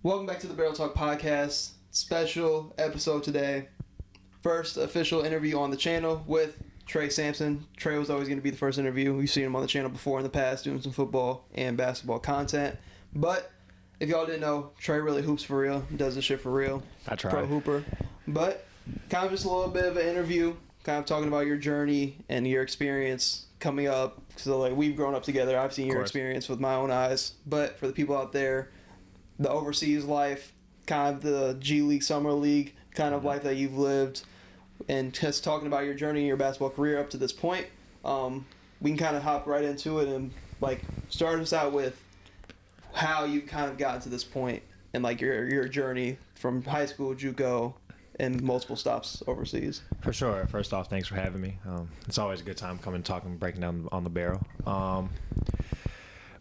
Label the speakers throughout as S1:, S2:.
S1: Welcome back to the Barrel Talk Podcast. Special episode today. First official interview on the channel with Trey Sampson. Trey was always going to be the first interview. We've seen him on the channel before in the past doing some football and basketball content. But if y'all didn't know, Trey really hoops for real. Does this shit for real.
S2: I try.
S1: Pro hooper. But kind of just a little bit of an interview, kind of talking about your journey and your experience coming up. So like we've grown up together. I've seen your experience with my own eyes. But for the people out there, the overseas life, kind of the G League, Summer League kind of life that you've lived, and just talking about your journey in your basketball career up to this point. We can kind of hop right into it and like start us out with how you've kind of gotten to this point and like your journey from high school, JUCO, and multiple stops overseas.
S2: For sure. First off, thanks for having me. It's always a good time coming and talking, breaking down on the barrel.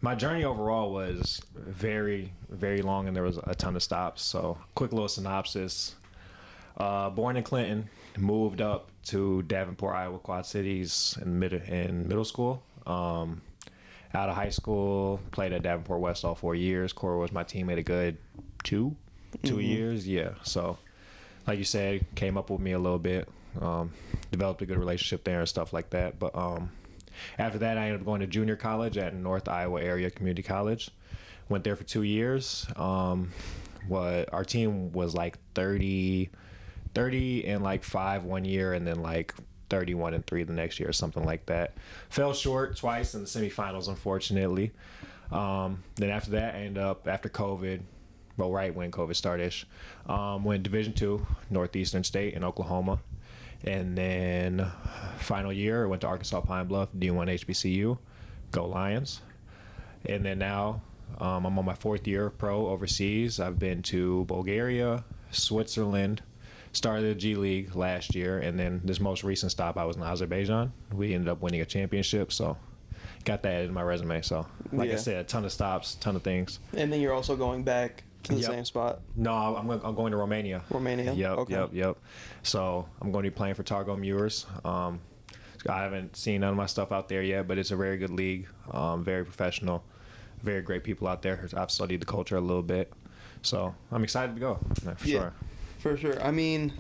S2: My journey overall was very, very long, and there was a ton of stops. So, quick little synopsis. Born in Clinton, moved up to Davenport, Iowa, Quad Cities in middle school. Out of high school, played at Davenport West all 4 years. Cora was my teammate a good two years. Yeah. So, like you said, came up with me a little bit. Developed a good relationship there and stuff like that. But after that, I ended up going to junior college at North Iowa Area Community College. Went there for 2 years. Our team was like 30 and like 5 1 year, and then like 31 and 3 the next year, or something like that. Fell short twice in the semifinals, unfortunately. Then after that, I ended up, after COVID, well, right when COVID started, went Division II, Northeastern State in Oklahoma. And then final year, I went to Arkansas Pine Bluff, D1 HBCU, go Lions. And then now I'm on my 4th year pro overseas. I've been to Bulgaria, Switzerland, started the G League last year, and then this most recent stop, I was in Azerbaijan. We ended up winning a championship, so got that in my resume. So, like I said, a ton of stops, ton of things.
S1: And then you're also going back to the same spot?
S2: No, I'm going to Romania.
S1: Romania?
S2: Yep. So I'm going to be playing for Targo Mures. I haven't seen none of my stuff out there yet, but it's a very good league, very professional, very great people out there. I've studied the culture a little bit, so I'm excited to go, sure.
S1: For sure. I mean,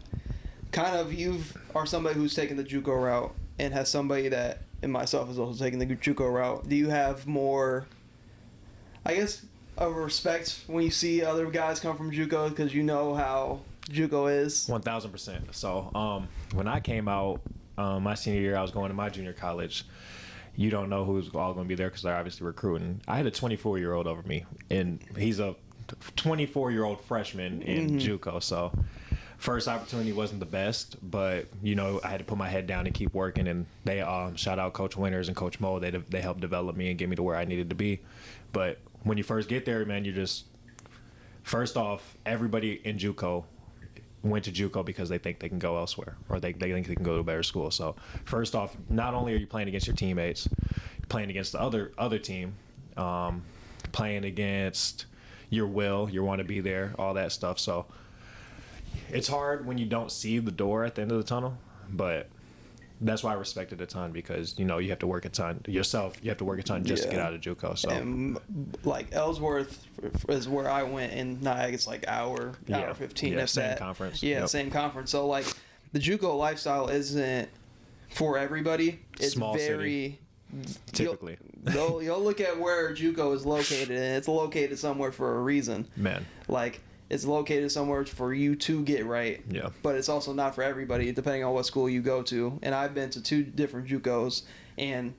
S1: kind of you are somebody who's taken the JUCO route and has somebody that, and myself, is also taking the JUCO route. Do you have more, I guess, of respect when you see other guys come from JUCO because you know how JUCO is?
S2: 1,000%. So when I came out my senior year, I was going to my junior college. You don't know who's all going to be there because they're obviously recruiting. I had a 24-year-old over me, and he's a 24-year-old freshman in JUCO. So first opportunity wasn't the best, but I had to put my head down and keep working. And they shout out Coach Winters and Coach Mo. They helped develop me and get me to where I needed to be. But when you first get there, man, first off, everybody in JUCO went to JUCO because they think they can go elsewhere, or they think they can go to a better school. So first off, not only are you playing against your teammates, you're playing against the other team, playing against your will, you want to be there, all that stuff. So it's hard when you don't see the door at the end of the tunnel, but that's why I respect it a ton, because you have to work a ton yourself. You have to work a ton just to get out of JUCO. So,
S1: and like Ellsworth is where I went, and Niagara, it's like hour 15.
S2: Yeah, same conference.
S1: Yeah, same conference. So like the JUCO lifestyle isn't for everybody. It's
S2: small
S1: very
S2: city. Typically,
S1: you'll look at where JUCO is located, and it's located somewhere for a reason.
S2: Man,
S1: like it's located somewhere for you to get right.
S2: Yeah.
S1: But it's also not for everybody, depending on what school you go to. And I've been to 2 different JUCOs, and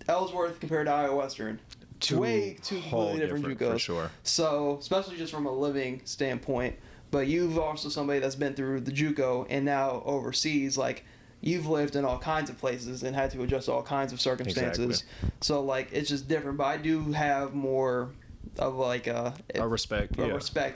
S1: Ellsworth compared to Iowa Western, two completely different JUCOs.
S2: For sure.
S1: So, especially just from a living standpoint. But you've also somebody that's been through the JUCO and now overseas, like you've lived in all kinds of places and had to adjust to all kinds of circumstances.
S2: Exactly.
S1: So like it's just different. But I do have more of like a
S2: respect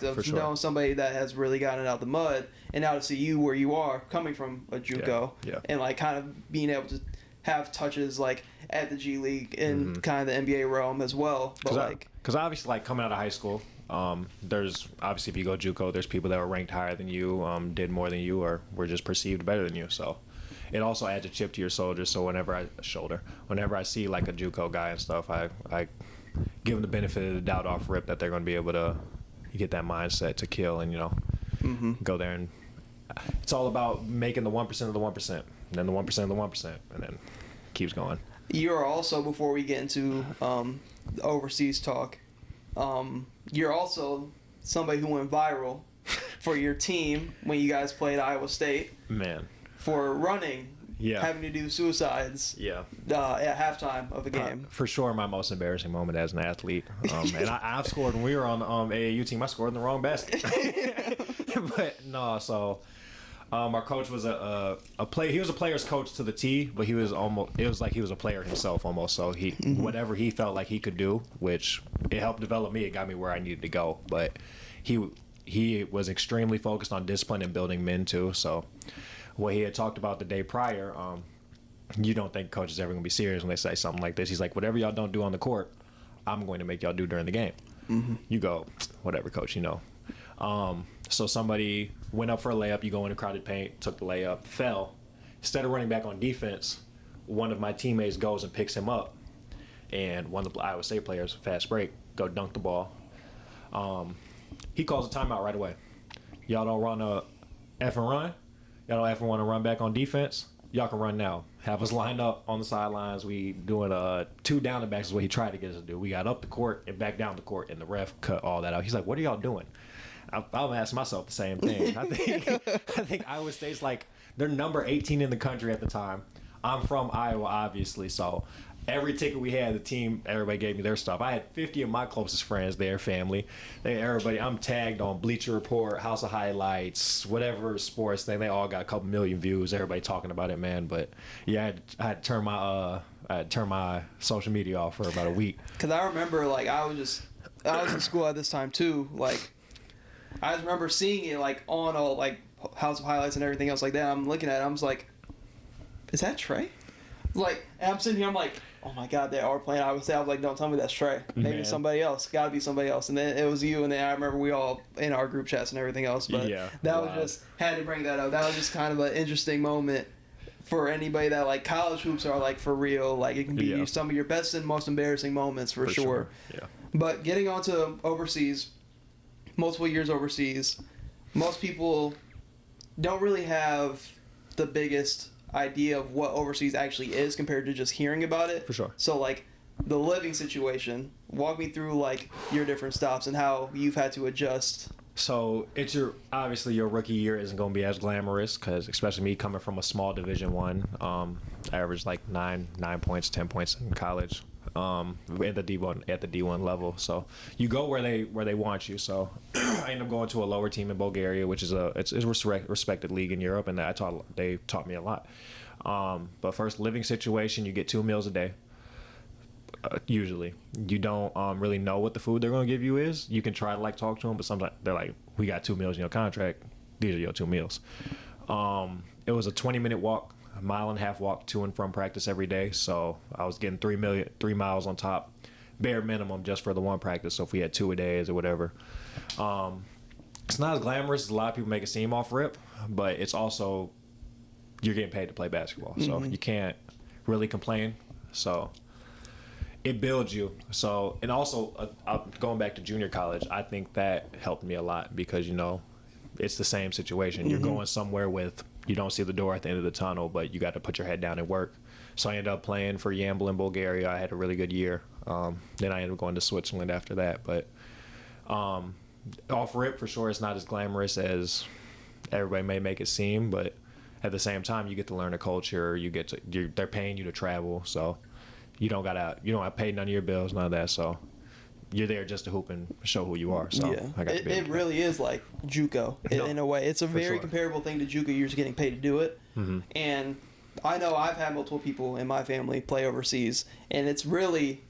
S1: of
S2: sure.
S1: knowing somebody that has really gotten out the mud, and now to see you where you are coming from a JUCO and like kind of being able to have touches like at the G League and kind of the NBA realm as well. But
S2: because obviously like coming out of high school, there's obviously if you go JUCO, there's people that were ranked higher than you, did more than you, or were just perceived better than you. So it also adds a chip to your shoulder. So whenever I see like a JUCO guy and stuff, I give them the benefit of the doubt off rip that they're going to be able to you get that mindset to kill and, go there. And it's all about making the 1% of the 1%, and then the 1% of the 1%, and then it keeps going.
S1: You're also, before we get into the overseas talk, you're also somebody who went viral for your team when you guys played Iowa State.
S2: Man.
S1: For running.
S2: Yeah.
S1: Having to do suicides.
S2: Yeah.
S1: At halftime of a game.
S2: For sure, my most embarrassing moment as an athlete. And I've scored when we were on the AAU team. I scored in the wrong basket. But no, so our coach was a player. He was a player's coach to the T, but he was almost. It was like he was a player himself almost. So he whatever he felt like he could do, which it helped develop me. It got me where I needed to go. But he was extremely focused on discipline and building men too. So what he had talked about the day prior, you don't think coach is ever going to be serious when they say something like this. He's like, whatever y'all don't do on the court, I'm going to make y'all do during the game. You go, whatever, coach, So somebody went up for a layup. You go into crowded paint, took the layup, fell. Instead of running back on defense, one of my teammates goes and picks him up. And one of the Iowa State players, fast break, go dunk the ball. He calls a timeout right away. Y'all don't run a F and run? Y'all don't ever want to run back on defense? Y'all can run now. Have us lined up on the sidelines. We doing 2 down the backs is what he tried to get us to do. We got up the court and back down the court, and the ref cut all that out. He's like, what are y'all doing? I'm asking myself the same thing. I think Iowa State's like, they're number 18 in the country at the time. I'm from Iowa, obviously, so every ticket we had, the team, everybody gave me their stuff. I had 50 of my closest friends there, family. Everybody, I'm tagged on Bleacher Report, House of Highlights, whatever sports thing. They all got a couple million views. Everybody talking about it, man. But yeah, I had to turn my social media off for about a week.
S1: Because I remember, like, I was in school at this time too. Like, I just remember seeing it like on all like House of Highlights and everything else like that. I'm looking at it. I'm just like, is that Trey? Like, and I'm sitting here. I'm like, oh my God, they are playing Iowa State. I was like, don't tell me that's Trey. Maybe it's somebody else. Got to be somebody else. And then it was you. And then I remember we all in our group chats and everything else. But that was just, had to bring that up. That was just kind of an interesting moment for anybody that like college hoops are like for real. Like it can be some of your best and most embarrassing moments for sure.
S2: Yeah.
S1: But getting on to overseas, multiple years overseas, most people don't really have the biggest idea of what overseas actually is compared to just hearing about it.
S2: For sure.
S1: So like the living situation, walk me through like your different stops and how you've had to adjust.
S2: So it's obviously your rookie year isn't going to be as glamorous because especially me coming from a small Division I, I averaged like 9 points, 10 points in college. At the D1 level, so you go where they want you. So I ended up going to a lower team in Bulgaria, which is a respected league in Europe, and they taught me a lot. But first, living situation, you get 2 meals a day. Usually, you don't really know what the food they're going to give you is. You can try to like talk to them, but sometimes they're like, "We got 2 meals in your contract. These are your 2 meals." It was a 20-minute walk. A 1.5 mile walk to and from practice every day, so I was getting 3 miles on top, bare minimum just for the one practice. So if we had 2 a day or whatever, it's not as glamorous as a lot of people make it seem off rip, but it's also you're getting paid to play basketball, so you can't really complain. So it builds you. So and also going back to junior college, I think that helped me a lot because it's the same situation. You're going somewhere with. You don't see the door at the end of the tunnel, but you got to put your head down and work. So I ended up playing for Yambol in Bulgaria. I had a really good year. Then I ended up going to Switzerland after that. But off rip, for sure, it's not as glamorous as everybody may make it seem. But at the same time, you get to learn the culture. They're paying you to travel, so you don't have to pay none of your bills, none of that. So you're there just to hoop and show who you are. So it
S1: really is like JUCO in a way. It's a very comparable thing to JUCO. You're just getting paid to do it. And I know I've had multiple people in my family play overseas, and it's really,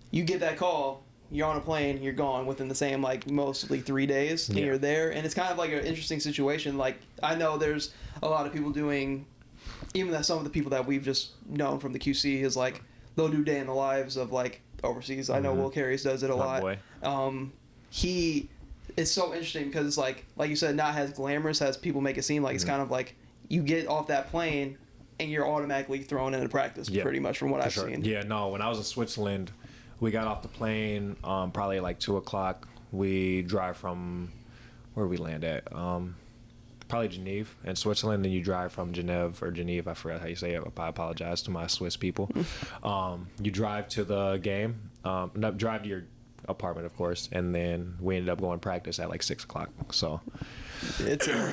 S1: you get that call, you're on a plane, you're gone within the same like mostly 3 days, and you're there. And it's kind of like an interesting situation. Like I know there's a lot of people doing, even that some of the people that we've just known from the QC is like they'll do day in the lives of like overseas. I know Will Carries does it a lot.
S2: Boy.
S1: It's so interesting because it's like you said, not as glamorous as people make it seem. Like it's kind of like you get off that plane and you're automatically thrown into practice pretty much from what I've seen.
S2: Yeah, no, when I was in Switzerland, we got off the plane probably like 2:00. We drive from where we land at. Probably Geneva in Switzerland. Then you drive from Geneva. I forgot how you say it. I apologize to my Swiss people. You drive to the game. Drive to your apartment, of course, and then we ended up going practice at like 6:00. So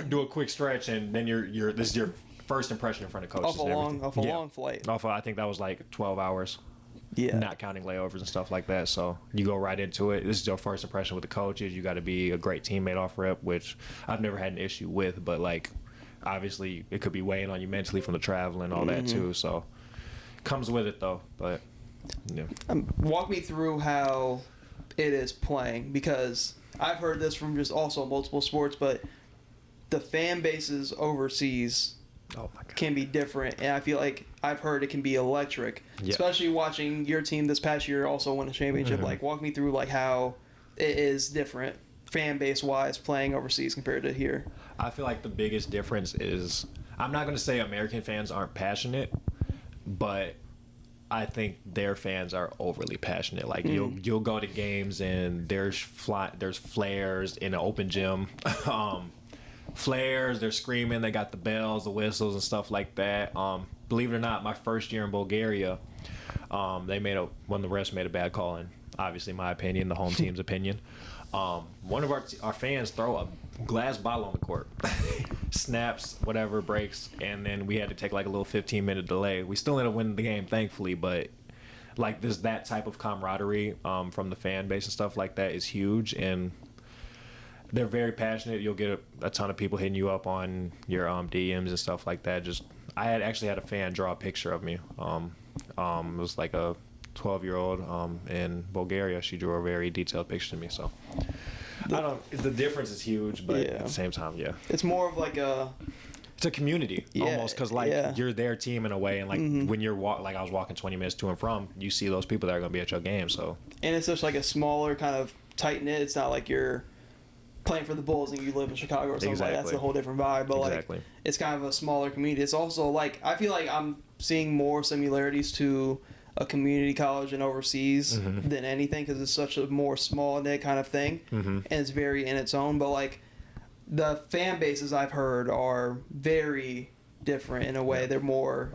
S2: do a quick stretch, and then this is your first impression in front of coaches.
S1: Off a long flight.
S2: I think that was like 12 hours.
S1: Yeah.
S2: Not counting layovers and stuff like that. So you go right into it. This is your first impression with the coaches. You got to be a great teammate off rip, which I've never had an issue with. But, like, obviously it could be weighing on you mentally from the travel and all that, too. So comes with it, though. But, yeah.
S1: Walk me through how it is playing, because I've heard this from just also multiple sports, but the fan bases overseas can be different, and I feel like I've heard it can be electric, especially watching your team this past year also win a championship. Like, walk me through like how it is different fan base wise playing overseas compared to here.
S2: I feel like the biggest difference is, I'm not going to say American fans aren't passionate, but I think their fans are overly passionate. Like, you'll go to games and there's flares in an open gym. Flares, they're screaming, they got the bells, the whistles and stuff like that. Believe it or not, my first year in Bulgaria, one of the refs made a bad call, and obviously my opinion, the home team's opinion. One of our fans throw a glass bottle on the court, snaps, whatever, breaks, and then we had to take like a little 15-minute delay. We still ended up winning the game, thankfully, but like that type of camaraderie from the fan base and stuff like that is huge, and they're very passionate. You'll get a ton of people hitting you up on your DMs and stuff like that. I had actually had a fan draw a picture of me. It was like a 12-year-old in Bulgaria. She drew a very detailed picture of me. So the difference is huge, but at the same time,
S1: it's more of like
S2: it's a community almost, because you're their team in a way, and like when you're like I was walking 20 minutes to and from, you see those people that are going to be at your game. So, and
S1: it's just like a smaller kind of tight knit. It's not like you're playing for the Bulls and you live in Chicago or something like that. That's a whole different vibe, but like it's kind of a smaller community. It's also like, I feel like I'm seeing more similarities to a community college and overseas than anything, because it's such a more small knit kind of thing, and it's very in its own. But like the fan bases I've heard are very different in a way. They're more.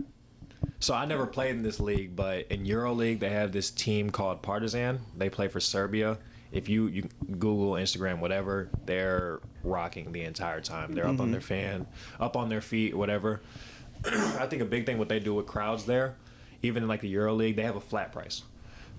S2: So I never played in this league, but in EuroLeague they have this team called Partizan. They play for Serbia. If you Google, Instagram, whatever, they're rocking the entire time. They're up on their feet, whatever. I think a big thing what they do with crowds there, even in like the EuroLeague, they have a flat price.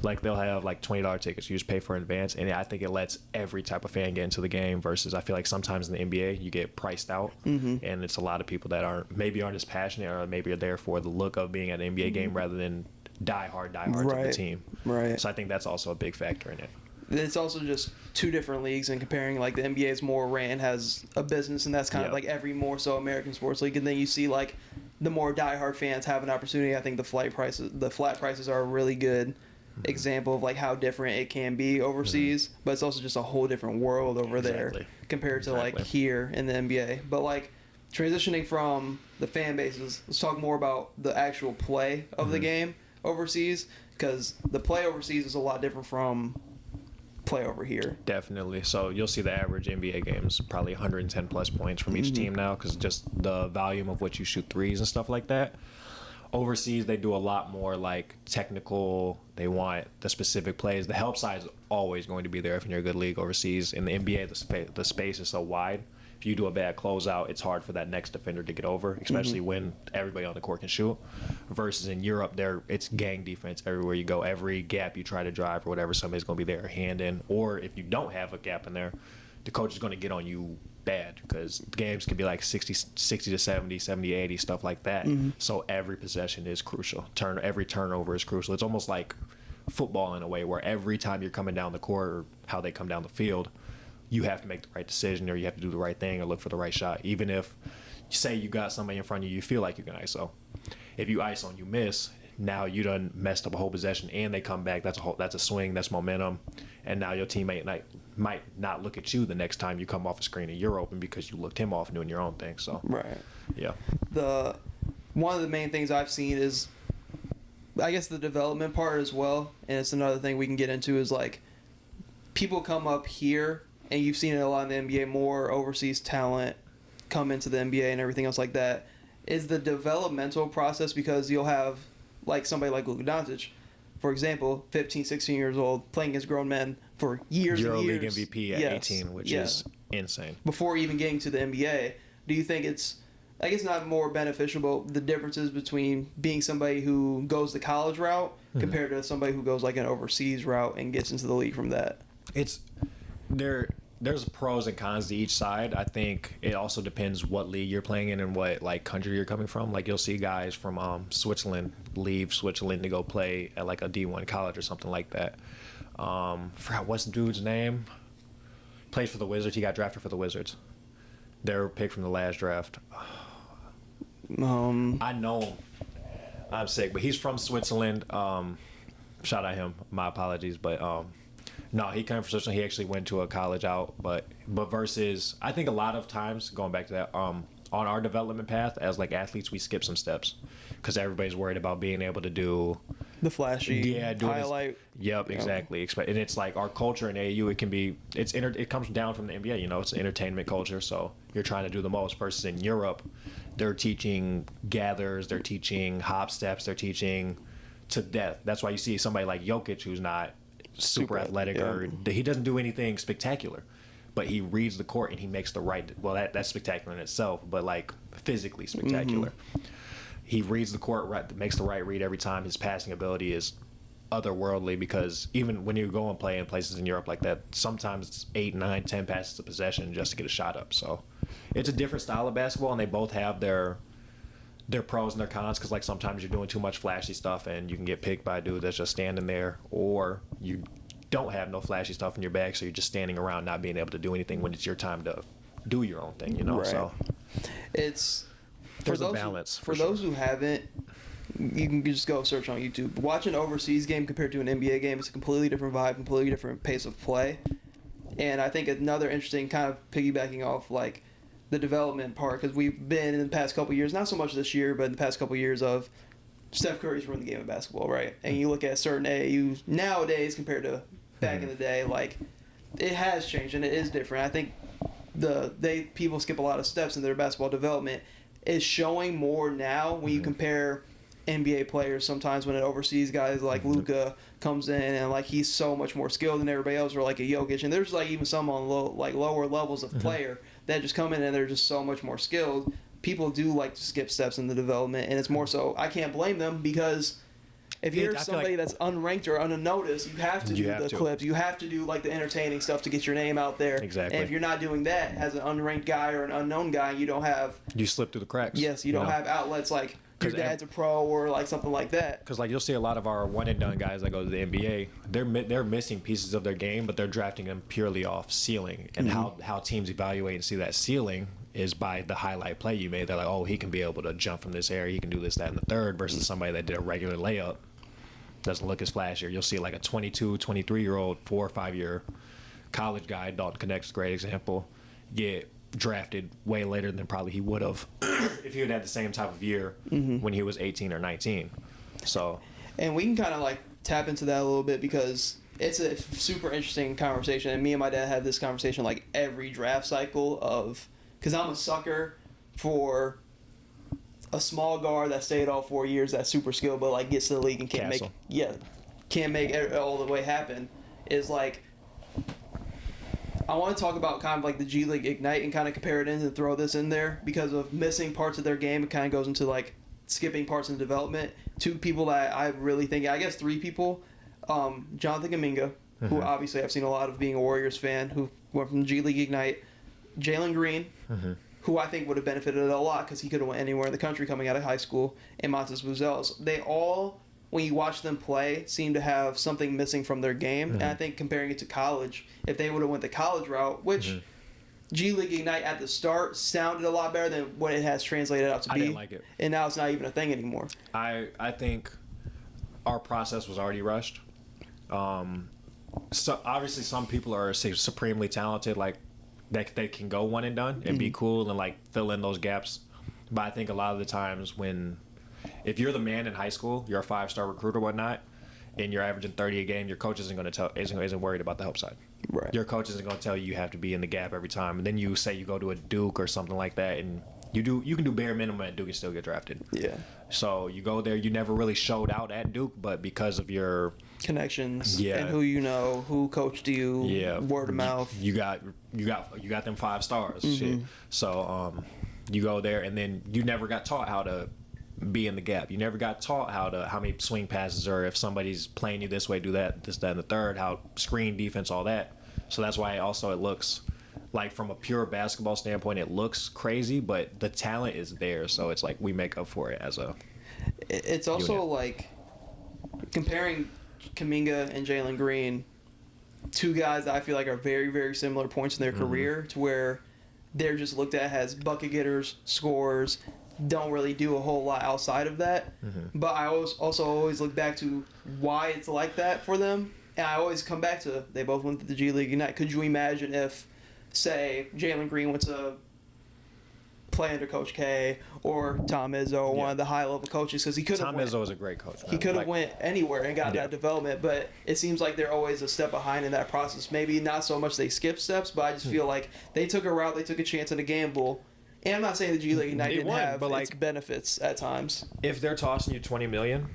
S2: Like they'll have like $20 tickets. You just pay for in advance, and I think it lets every type of fan get into the game. Versus, I feel like sometimes in the NBA you get priced out, and it's a lot of people that aren't as passionate, or maybe are there for the look of being at an NBA game rather than die hard to the team.
S1: Right.
S2: So I think that's also a big factor in it.
S1: It's also just two different leagues, and comparing like the NBA is more ran, has a business, and that's kind of like every more so American sports league, and then you see like the more diehard fans have an opportunity. I think the flat prices are a really good example of like how different it can be overseas, but it's also just a whole different world over there compared to like here in the NBA. But like transitioning from the fan bases, let's talk more about the actual play of the game overseas, because the play overseas is a lot different from play over here.
S2: Definitely. So you'll see the average NBA games probably 110 plus points from each team now, because just the volume of what you shoot threes and stuff like that. Overseas, they do a lot more like technical. They want the specific plays. The help side is always going to be there if you're a good league overseas. In the NBA, the space is so wide. If you do a bad closeout, it's hard for that next defender to get over, especially when everybody on the court can shoot. Versus in Europe, it's gang defense everywhere you go. Every gap you try to drive or whatever, somebody's going to be there, hand in. Or if you don't have a gap in there, the coach is going to get on you bad, because games can be like 60 to 70, 70 80, stuff like that. So every possession is crucial. Every turnover is crucial. It's almost like football in a way, where every time you're coming down the court, or how they come down the field, you have to make the right decision, or you have to do the right thing, or look for the right shot. Even if, say you got somebody in front of you, you feel like you can ISO. If you ISO and you miss, now you done messed up a whole possession, and they come back. That's a swing. That's momentum. And now your teammate might not look at you the next time you come off a screen and you're open, because you looked him off doing your own thing. So
S1: one of the main things I've seen is, I guess, the development part as well, and it's another thing we can get into, is like people come up here, and you've seen it a lot in the NBA, more overseas talent come into the NBA and everything else like that. Is the developmental process, because you'll have like somebody like Luka Doncic, for example, 15, 16 years old, playing against grown men for years and years.
S2: EuroLeague MVP at 18, which is insane.
S1: Before even getting to the NBA, do you think it's, I guess, not more beneficial, but the differences between being somebody who goes the college route compared to somebody who goes like an overseas route and gets into the league from that?
S2: It's there's pros and cons to each side. I think it also depends what league you're playing in and what like country you're coming from. Like you'll see guys from Switzerland leave Switzerland to go play at like a D1 college or something like that. Forgot what's the dude's name. Plays for the Wizards. He got drafted for the Wizards. Their pick from the last draft. I know him. I'm sick, but he's from Switzerland. Shout out him. My apologies, but no, he came from Switzerland. He actually went to a college out, but versus, I think a lot of times, going back to that, on our development path as like athletes, we skip some steps because everybody's worried about being able to do
S1: the flashy highlight.
S2: Yep, exactly. And it's like our culture in AAU. It can be it comes down from the NBA. You know, it's an entertainment culture, so you're trying to do the most. Versus in Europe, they're teaching gathers, they're teaching hop steps, they're teaching to death. That's why you see somebody like Jokic, who's not super athletic or he doesn't do anything spectacular, but he reads the court and he makes the right. Well, that's spectacular in itself, but like physically spectacular. He reads the court right, makes the right read every time. His passing ability is otherworldly, because even when you go and play in places in Europe like that, sometimes it's 8, 9, 10 passes of possession just to get a shot up. So it's a different style of basketball, and they both have their pros and their cons, because like sometimes you're doing too much flashy stuff and you can get picked by a dude that's just standing there, or you don't have no flashy stuff in your bag, so you're just standing around not being able to do anything when it's your time to do your own thing, you know. Right. So
S1: it's
S2: there's a balance.
S1: For those who haven't, you can just go search on YouTube. Watch an overseas game compared to an NBA game. It's a completely different vibe, completely different pace of play. And I think another interesting, kind of piggybacking off like the development part, because we've been in the past couple years, not so much this year, but in the past couple years of Steph Curry's ruined the game of basketball, right? And you look at certain AAUs nowadays compared to back in the day, like it has changed and it is different. I think people skip a lot of steps in their basketball development. Is showing more now when you compare NBA players. Sometimes when an overseas guy like Luka comes in and like he's so much more skilled than everybody else, or like a Jokic, and there's like even some on lower levels of player that just come in and they're just so much more skilled. People do like to skip steps in the development, and it's more so I can't blame them, because if you're somebody that's unranked or unnoticed, you have to do the clips. You have to do like the entertaining stuff to get your name out there.
S2: Exactly.
S1: And if you're not doing that as an unranked guy or an unknown guy, you don't have.
S2: You slip through the cracks.
S1: Yes, you don't have outlets like your dad's a pro or like something like that.
S2: Because like you'll see a lot of our one and done guys that go to the NBA, they're missing pieces of their game, but they're drafting them purely off ceiling. And how teams evaluate and see that ceiling is by the highlight play you made. They're like, oh, he can be able to jump from this area, he can do this, that, and the third, versus somebody that did a regular layup. Doesn't look as flashy. You'll see like a 22, 23-year-old, 4 or 5 year college guy, Dalton Connect's a great example, get drafted way later than probably he would have if he had had the same type of year when he was 18 or 19. So,
S1: and we can kind of like tap into that a little bit, because it's a super interesting conversation, and me and my dad have this conversation like every draft cycle because I'm a sucker for a small guard that stayed all 4 years, that's super skilled, but like gets to the league and can't make it all the way happen. Is like, I want to talk about kind of like the G League Ignite and kind of compare it in and throw this in there because of missing parts of their game. It kind of goes into like skipping parts in the development. 2 people that I really think, I guess 3 people, Jonathan Kuminga, who obviously I've seen a lot of being a Warriors fan, who went from G League Ignite, Jalen Green, who I think would have benefited a lot because he could have went anywhere in the country coming out of high school, and Montes Buzelis. They all, when you watch them play, seem to have something missing from their game. And I think comparing it to college, if they would have went the college route, which G League Ignite at the start sounded a lot better than what it has translated out to be.
S2: I didn't like it.
S1: And now it's not even a thing anymore.
S2: I think our process was already rushed. So obviously some people are supremely talented, like they can go one and done and be cool and like fill in those gaps. But I think a lot of the times if you're the man in high school, you're a 5-star recruit or whatnot, and you're averaging 30 a game, your coach isn't worried about the help side.
S1: Right.
S2: Your coach isn't going to tell you have to be in the gap every time. And then you say you go to a Duke or something like that, and you can do bare minimum at Duke and still get drafted.
S1: Yeah.
S2: So you go there, you never really showed out at Duke, but because of your
S1: connections and who you know, who coached you, word of mouth.
S2: You got them 5 stars. Shit. So you go there, and then you never got taught how to be in the gap. You never got taught how many swing passes, or if somebody's playing you this way, do that, this, that, and the third, how screen defense, all that. So that's why it looks like, from a pure basketball standpoint, it looks crazy, but the talent is there. So it's like we make up for it as a.
S1: It's also unit. Like comparing Kuminga and Jalen Green, 2 guys that I feel like are very, very similar points in their career, to where they're just looked at as bucket getters, scorers, don't really do a whole lot outside of that. But I also always look back to why it's like that for them. And I always come back to, they both went to the G League Ignite. Could you imagine if, say, Jalen Green went to play under Coach K or Tom Izzo, one of the high-level coaches? Because he could have.
S2: Tom Izzo is a great coach.
S1: He could have went anywhere and got that development, but it seems like they're always a step behind in that process. Maybe not so much they skip steps, but I just feel like they took a route, they took a chance and a gamble. And I'm not saying the G League Ignite didn't have its benefits at times.
S2: If they're tossing you $20 million,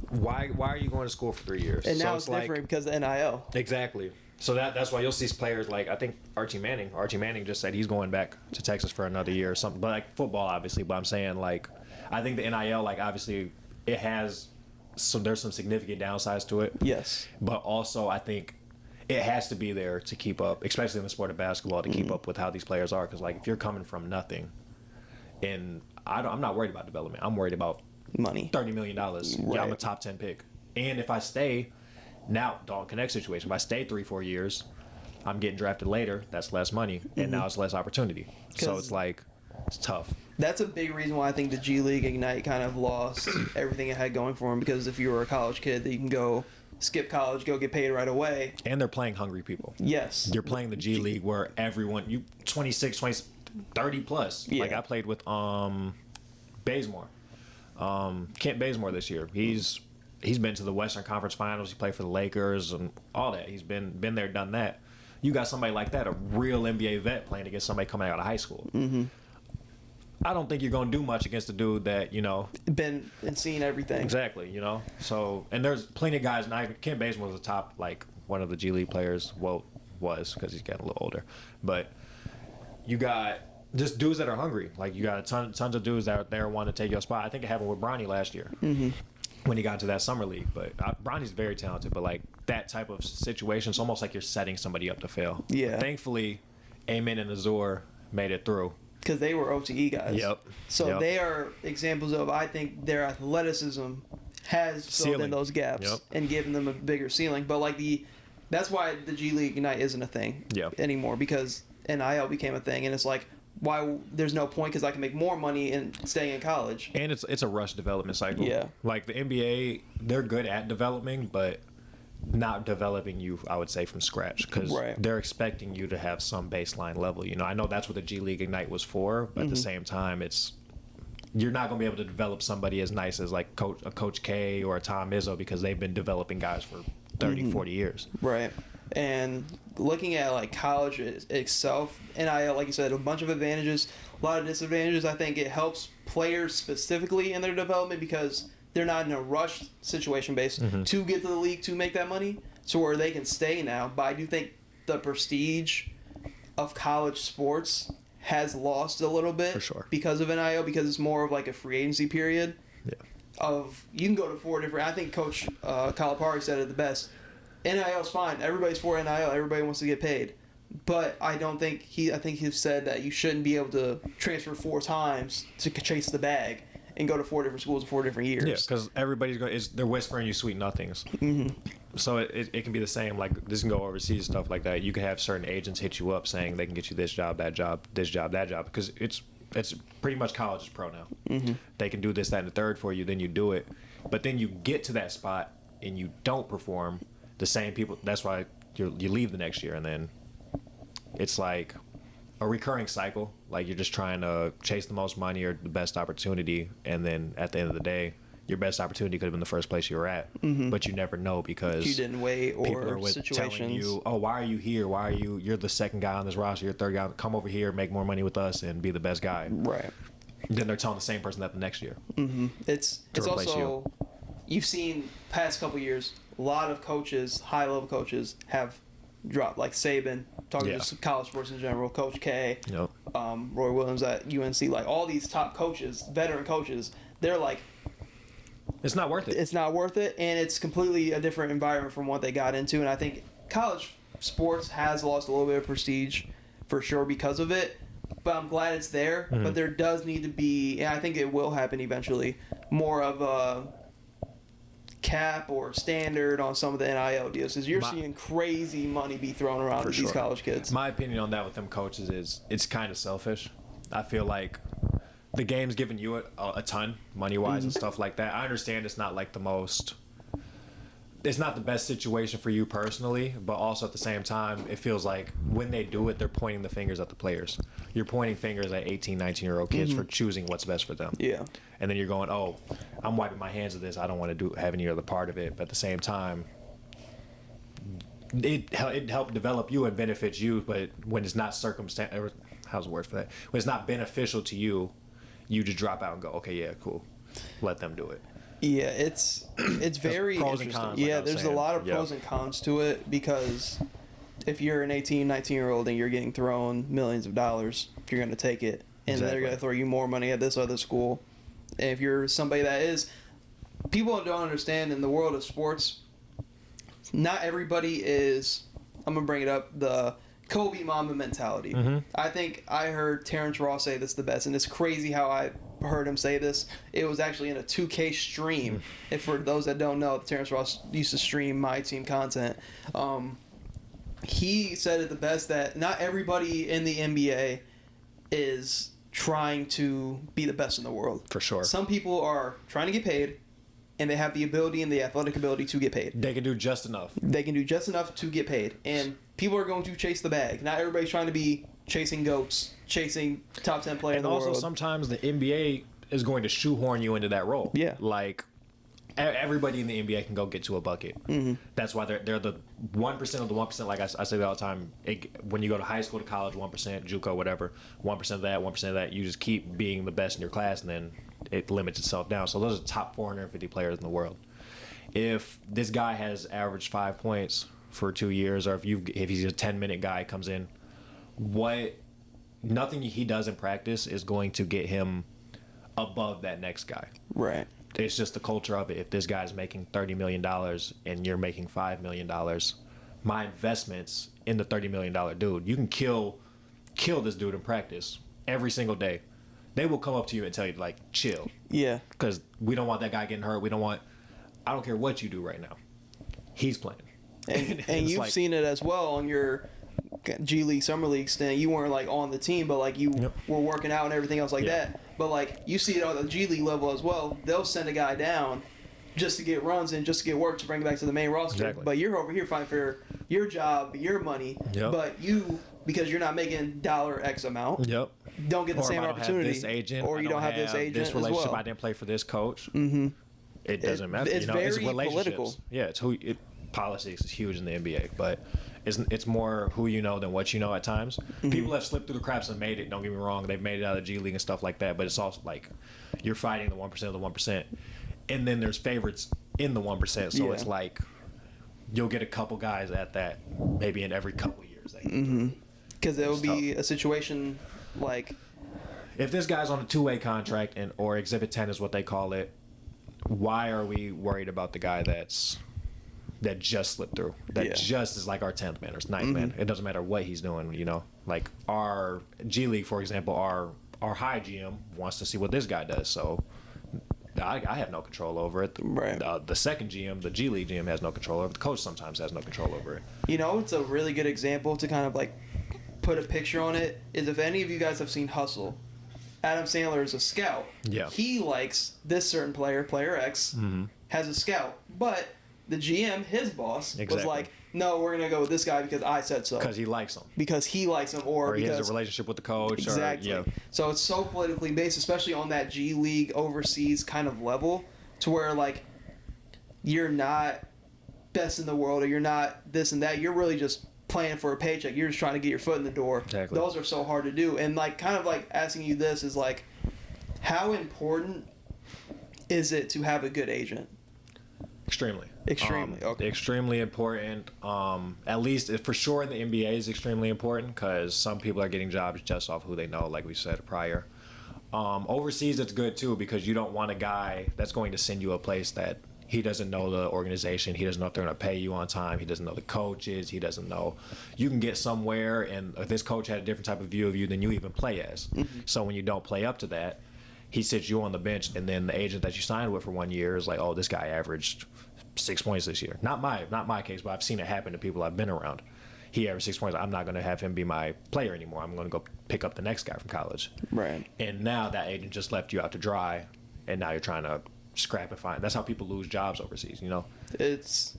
S2: why are you going to school for 3 years?
S1: And now it's different because of NIL.
S2: Exactly. So that's why you'll see players like, I think Archie Manning. Archie Manning just said he's going back to Texas for another year or something. But like football, obviously. But I'm saying, like, I think the NIL, like, obviously it has there's some significant downsides to it.
S1: Yes.
S2: But also I think it has to be there to keep up, especially in the sport of basketball, to keep up with how these players are. Because, like, if you're coming from nothing, and I'm not worried about development. I'm worried about
S1: money.
S2: $30 million. Right. Yeah, I'm a top 10 pick. And if I stay, now, Dalton Connect situation, if I stay 3-4 years, I'm getting drafted later. That's less money. And now it's less opportunity. So it's like, it's tough.
S1: That's a big reason why I think the G League Ignite kind of lost everything it had going for them. Because if you were a college kid, that you can go skip college, go get paid right away.
S2: And they're playing hungry people.
S1: Yes.
S2: You're playing the G League where everyone, 26, 20, 30 plus. Yeah. Like I played with Bazemore. Kent Bazemore this year. He's been to the Western Conference Finals. He played for the Lakers and all that. He's been there, done that. You got somebody like that, a real NBA vet, playing against somebody coming out of high school. I don't think you're going to do much against a dude that,
S1: been and seen everything.
S2: Exactly, So, and there's plenty of guys. Now, Kent Bazemore was the top, like, one of the G League players. Well, was, because he's getting a little older. But you got just dudes that are hungry. Like, you got tons of dudes that are there wanting to take your spot. I think it happened with Bronny last year. When he got into that summer league. But Bronny's very talented, but like that type of situation, it's almost like you're setting somebody up to fail.
S1: Yeah.
S2: But thankfully, Amen and Azor made it through.
S1: Because they were OTE guys.
S2: Yep.
S1: So they are examples of, I think, their athleticism has filled in those gaps and given them a bigger ceiling. But like that's why the G League Ignite isn't a thing anymore, because NIL became a thing, and it's like, why there's no point, because I can make more money in staying in college. And
S2: it's a rush development cycle.
S1: Yeah.
S2: Like the NBA, they're good at developing, but not developing you, I would say, from scratch, because they're expecting you to have some baseline level. I know that's what the G League Ignite was for, but at the same time, you're not going to be able to develop somebody as nice as like a Coach K or a Tom Izzo, because they've been developing guys for 30, 40 years.
S1: Right. And looking at like college itself, NIL, like you said, a bunch of advantages, a lot of disadvantages. I think it helps players specifically in their development because they're not in a rush situation to get to the league to make that money, so where they can stay now. But I do think the prestige of college sports has lost a little bit because of NIL, because it's more of like a free agency period. Yeah. Of you can go to 4 different. I think Coach Calipari said it the best. NIL's fine. Everybody's for NIL. Everybody wants to get paid. But I think he said that you shouldn't be able to transfer 4 times to chase the bag and go to 4 different schools in 4 different years.
S2: Yeah, because everybody's they're whispering you sweet nothings. So it can be the same. Like, this can go overseas, stuff like that. You can have certain agents hit you up saying they can get you this job, that job, this job, that job, because it's pretty much college is pro now. They can do this, that, and the third for you. Then you do it, but then you get to that spot and you don't perform. The same people. That's why you leave the next year, and then it's like a recurring cycle. Like, you're just trying to chase the most money or the best opportunity, and then at the end of the day, your best opportunity could have been the first place you were at. But you never know because
S1: You didn't wait
S2: people are
S1: or situations.
S2: telling you, oh, why are you here? Why are you're the second guy on this roster, you're the third guy. Come over here, make more money with us, and be the best guy.
S1: Right.
S2: Then they're telling the same person that the next year.
S1: It's
S2: replace
S1: also you've seen past couple years a lot of coaches, high level coaches, have dropped, like Saban, talking to college sports in general, Coach K,
S2: Yep.
S1: Roy Williams at UNC, like all these top coaches, veteran coaches, they're like,
S2: It's not worth it.
S1: it's not worth it, and it's completely a different environment from what they got into. And I think college sports has lost a little bit of prestige for sure because of it. But I'm glad it's there. But there does need to be, and I think it will happen eventually, more of a cap or standard on some of the NIL deals. Because you're seeing crazy money be thrown around with these college kids.
S2: My opinion on that with them coaches is it's kind of selfish. I feel like the game's giving you a ton money-wise and stuff like that. I understand it's not like it's not the best situation for you personally, but also at the same time, it feels like when they do it, they're pointing the fingers at the players. You're pointing fingers at 18, 19-year-old kids for choosing what's best for them.
S1: Yeah.
S2: And then you're going, oh, I'm wiping my hands of this. I don't want to have any other part of it. But at the same time, it helped develop you and benefits you. But when it's not how's the word for that? When it's not beneficial to you, you just drop out and go, okay, yeah, cool. Let them do it.
S1: Yeah, it's very
S2: pros and
S1: interesting.
S2: cons, like
S1: yeah,
S2: I was
S1: there's
S2: saying.
S1: a lot of pros and cons to it because if you're an 18, 19-year-old and you're getting thrown millions of dollars, you're going to take it. And they're going to throw you more money at this other school. And if you're somebody that is... People don't understand in the world of sports, not everybody is... I'm going to bring it up, the Kobe Mamba mentality. I think I heard Terrence Ross say this the best, and it's crazy how I heard him say this. It was actually in a 2K stream. And for those that don't know, Terrence Ross used to stream my team content. He said it the best that not everybody in the NBA is trying to be the best in the world.
S2: For sure.
S1: Some people are trying to get paid, and they have the ability and the athletic ability to get paid.
S2: They can do just enough.
S1: They can do just enough to get paid. And people are going to chase the bag. Not everybody's trying to be chasing GOATs, chasing top 10 player in the world.
S2: And also sometimes the NBA is going to shoehorn you into that role.
S1: Yeah.
S2: Like everybody in the NBA can go get to a bucket. That's why they're the 1% of the 1%. Like I say all the time, when you go to high school to college, 1%, JUCO, whatever, 1% of that, 1% of that, you just keep being the best in your class, and then it limits itself down. So those are the top 450 players in the world. If this guy has averaged 5 points for 2 years, or if he's a 10-minute guy comes in, nothing he does in practice is going to get him above that next guy.
S1: Right.
S2: It's just the culture of it. If this guy's making $30 million and you're making $5 million, my investments in the $30 million dude, you can kill this dude in practice every single day. They will come up to you and tell you, like, chill.
S1: Yeah.
S2: Because we don't want that guy getting hurt. I don't care what you do right now. He's playing.
S1: And you've seen it as well on your G League, Summer League stint. You weren't, like, on the team, but, like, you were working out and everything else like that. But, like, you see it on the G League level as well. They'll send a guy down just to get runs and just to get work to bring it back to the main roster.
S2: Exactly.
S1: But you're over here fighting for your job, your money.
S2: Yep.
S1: But you, because you're not making dollar X amount, don't get the same opportunity.
S2: This agent,
S1: or you don't have this agent
S2: this relationship.
S1: as well.
S2: I didn't play for this coach. It doesn't matter.
S1: It's very
S2: it's relationships.
S1: political.
S2: Yeah, politics is huge in the NBA, but it's more who you know than what you know at times. People have slipped through the cracks and made it. Don't get me wrong; they've made it out of the G League and stuff like that. But it's also like you're fighting the 1% of the 1%, and then there's favorites in the 1%. So it's like you'll get a couple guys at that maybe in every couple years.
S1: Because it will be a situation like
S2: if this guy's on a 2-way contract or Exhibit 10 is what they call it. Why are we worried about the guy that just slipped through? That just is like our 10th man or 9th man. It doesn't matter what he's doing, Like our G League, for example, our high GM wants to see what this guy does. So I have no control over it.
S1: Right.
S2: The second GM, the G League GM, has no control over it. The coach sometimes has no control over it.
S1: It's a really good example to kind of like put a picture on it. Is if any of you guys have seen Hustle, Adam Sandler is a scout.
S2: Yeah.
S1: He likes this certain player, player X, has a scout. But the GM, his boss, was like, no, we're going to go with this guy because I said so.
S2: Because he likes him.
S1: Because he likes him. Or
S2: he
S1: because
S2: has a relationship with the coach.
S1: Exactly. So it's so politically based, especially on that G League overseas kind of level, to where like you're not best in the world or you're not this and that. You're really just playing for a paycheck. You're just trying to get your foot in the door.
S2: Exactly.
S1: Those are so hard to do. And like kind of like asking you this is like, how important is it to have a good agent?
S2: Extremely.
S1: Okay.
S2: Extremely important. At least for sure in the NBA is extremely important because some people are getting jobs just off who they know, like we said prior. Overseas, it's good too because you don't want a guy that's going to send you a place that he doesn't know the organization. He doesn't know if they're going to pay you on time. He doesn't know the coaches. He doesn't know. You can get somewhere, and if this coach had a different type of view of you than you even play as. Mm-hmm. So when you don't play up to that, he sits you on the bench, and then the agent that you signed with for 1 year is like, oh, this guy averaged 6 points this year. Not my case, but I've seen it happen to people I've been around. He averaged 6 points. I'm not going to have him be my player anymore. I'm going to go pick up the next guy from college.
S1: Right.
S2: And now that agent just left you out to dry, and now you're trying to scrap and find. That's how people lose jobs overseas, you know?
S1: It's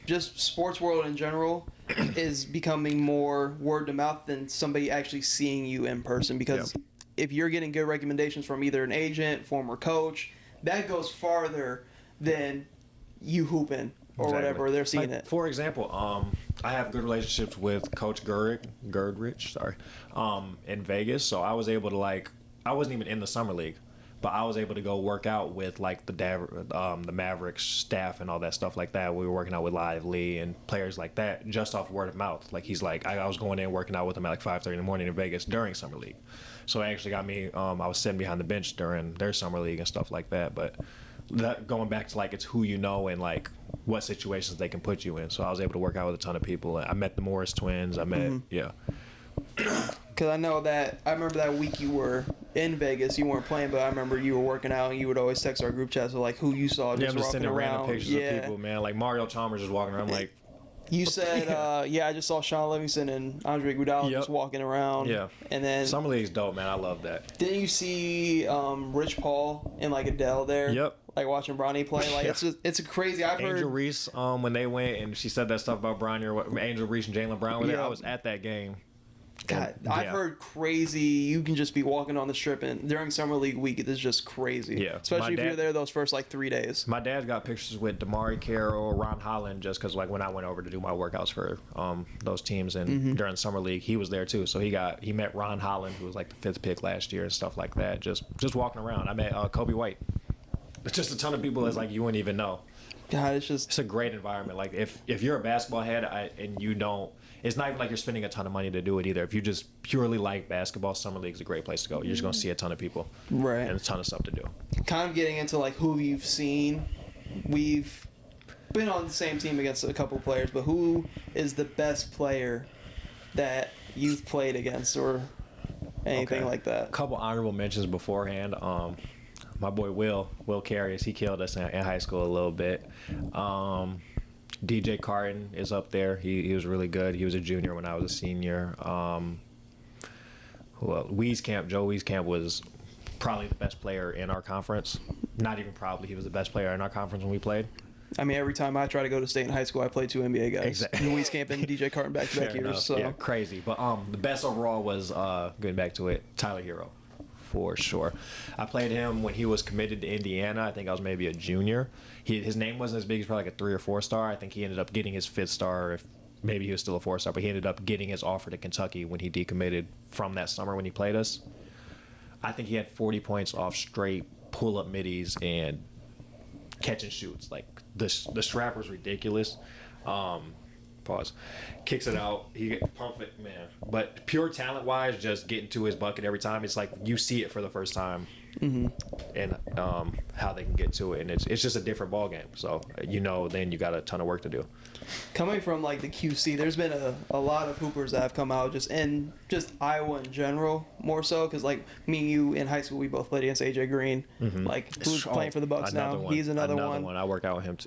S1: just sports world in general is becoming more word of mouth than somebody actually seeing you in person because if you're getting good recommendations from either an agent, former coach, that goes farther than you hooping or whatever. They're seeing it.
S2: For example, I have good relationships with Coach Girdrich, in Vegas. So I was able to I wasn't even in the summer league, but I was able to go work out with like the Mavericks staff and all that stuff like that. We were working out with Live Lee and players like that just off word of mouth. Like he's like, I was going in working out with him at like 5:30 in the morning in Vegas during summer league. So it actually got me. I was sitting behind the bench during their summer league and stuff like that. But going back to like it's who you know and like what situations they can put you in. So I was able to work out with a ton of people. I met the Morris twins. I met
S1: Because I remember that week you were in Vegas. You weren't playing, but I remember you were working out, and you would always text our group chats with like who you saw just
S2: I'm just
S1: walking
S2: sending
S1: around.
S2: random pictures of people, man. Like Mario Chalmers just walking around. Like
S1: you said, I just saw Sean Livingston and Andre Iguodala just walking around.
S2: Yeah,
S1: and then
S2: Summer League's dope, man. I love that.
S1: Didn't you see Rich Paul and like Adele there?
S2: Yep.
S1: Like watching Bronny play, like it's a crazy. I've heard
S2: Angel Reese when they went and she said that stuff about Bronny or what, Angel Reese and Jaylen Brown were there. I was at that game.
S1: God, I've heard crazy. You can just be walking on the strip, and during summer league week, it's just crazy.
S2: Yeah,
S1: especially if you're there those first like 3 days.
S2: My dad's got pictures with Damari Carroll, Ron Holland, just because like when I went over to do my workouts for those teams and during summer league, he was there too. So he met Ron Holland, who was like the 5th pick last year and stuff like that. Just walking around. I met Kobe White. It's just a ton of people that's like you wouldn't even know.
S1: God, it's
S2: a great environment. Like if you're a basketball head and you don't. It's not even like you're spending a ton of money to do it either. If you just purely like basketball, summer league is a great place to go. You're just going to see a ton of people,
S1: right,
S2: and a ton of stuff to do.
S1: Kind of getting into like who you've seen. We've been on the same team against a couple players, but who is the best player that you've played against or anything like that?
S2: A couple honorable mentions beforehand. My boy Will Carrius, he killed us in high school a little bit. DJ Carton is up there. He was really good. He was a junior when I was a senior. Joe Wieskamp was probably the best player in our conference. Not even probably. He was the best player in our conference when we played.
S1: I mean, every time I try to go to state in high school, I play 2 NBA guys.
S2: Exactly.
S1: Wieskamp and DJ Carton back-to-back years. So.
S2: Yeah, crazy. But the best overall was, getting back to it, Tyler Hero. For sure. I played him when he was committed to Indiana. I think I was maybe a junior. His name wasn't as big. He's probably like a 3 or 4 star. I think he ended up getting his 5th star. If maybe he was still a 4 star, but he ended up getting his offer to Kentucky when he decommitted from that summer when he played us. I think he had 40 points off straight pull-up middies and catch and shoots. Like the strap was ridiculous. Pause. Kicks it out. He pump it, man. But pure talent wise, just getting to his bucket every time. It's like you see it for the first time, and how they can get to it, and it's just a different ball game. So then you got a ton of work to do.
S1: Coming from like the QC, there's been a lot of hoopers that have come out just Iowa in general, more so because like me and you in high school, we both played against AJ Green. Like who's playing for the Bucks now? He's another one. I
S2: work out with him.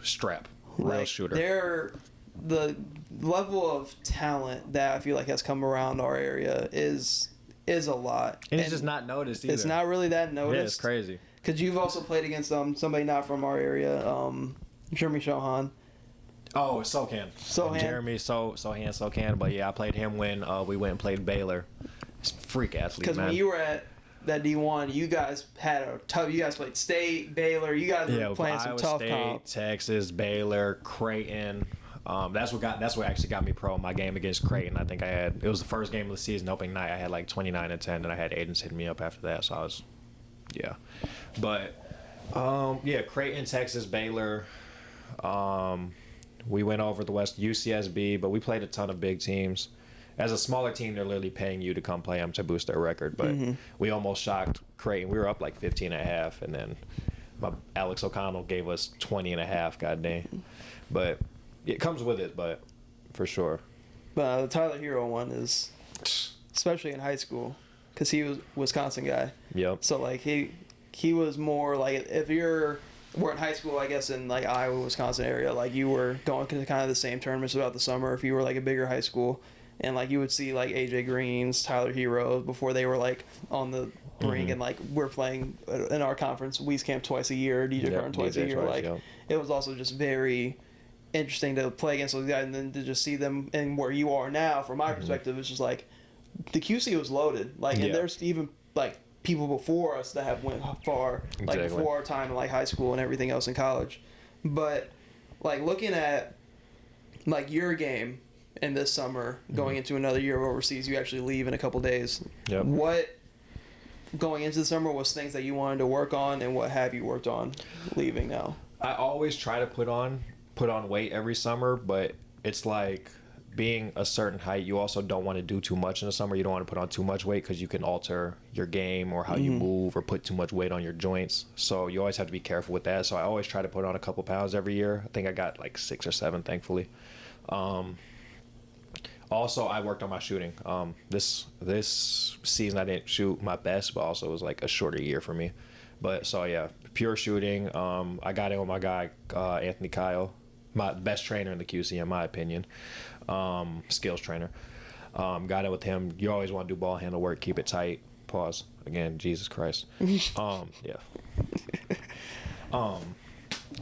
S2: Strap, real shooter.
S1: The level of talent that I feel like has come around our area is a lot.
S2: And it's just not noticed either.
S1: It's not really that noticed.
S2: Yeah, it's crazy.
S1: Because you've also played against somebody not from our area, Jeremy Shohan.
S2: Oh, Sohan. Jeremy Sohan. But yeah, I played him when we went and played Baylor. He's a freak athlete, man.
S1: Because when you were at that D1, you guys had a tough. You guys played State, Baylor. You guys were playing some
S2: Iowa
S1: tough
S2: State,
S1: comp.
S2: Texas, Baylor, Creighton. That's what actually got me pro. My game against Creighton, I think it was the first game of the season, opening night. I had like 29-10, and I had Aiden hitting me up after that. So I was, yeah. But Creighton, Texas, Baylor. We went over the West UCSB, but we played a ton of big teams. As a smaller team, they're literally paying you to come play them to boost their record. But we almost shocked Creighton. We were up like 15.5, and then Alex O'Connell gave us 20.5. God dang. But it comes with it, but for sure.
S1: But the Tyler Hero one is, especially in high school, because he was a Wisconsin guy.
S2: Yep.
S1: So like he was more like, if we're in high school, I guess in like Iowa, Wisconsin area, like you were going to kind of the same tournaments throughout the summer. If you were like a bigger high school. And, like, you would see, like, AJ Greens, Tyler Heroes before they were, like, on the brink. And, like, we're playing in our conference, Wees Camp twice a year, DJ Carton twice a year. It was also just very interesting to play against those guys and then to just see them and where you are now, from my perspective, it's just, like, the QC was loaded. Like, and there's even, like, people before us that have went far, like, before our time in, like, high school and everything else in college. But, like, looking at, like, your game in this summer, going into another year overseas, you actually leave in a couple days.
S2: Yep.
S1: What, going into the summer, was things that you wanted to work on, and what have you worked on leaving now?
S2: I always try to put on weight every summer, but it's like being a certain height, you also don't want to do too much in the summer. You don't want to put on too much weight because you can alter your game or how you move or put too much weight on your joints. So you always have to be careful with that. So I always try to put on a couple pounds every year. I think I got like 6 or 7, thankfully. Also, I worked on my shooting. This season I didn't shoot my best, but also it was like a shorter year for me. But so yeah, pure shooting. I got in with my guy Anthony Kyle, my best trainer in the QC in my opinion, skills trainer. Got in with him. You always want to do ball handle work, keep it tight. Pause again. Jesus Christ.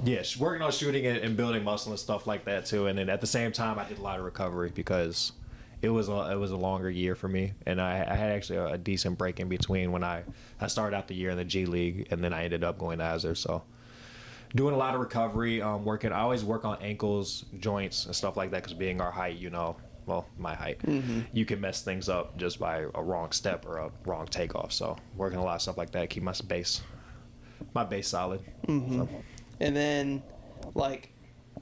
S2: Yeah, working on shooting and building muscle and stuff like that too. And then at the same time, I did a lot of recovery because it was a longer year for me, and I had actually a decent break in between when I started out the year in the G League, and then I ended up going to Azure. So doing a lot of recovery, working. I always work on ankles, joints, and stuff like that because being our height, well, my height, you can mess things up just by a wrong step or a wrong takeoff. So working a lot of stuff like that, keep my base solid. So.
S1: And then, like,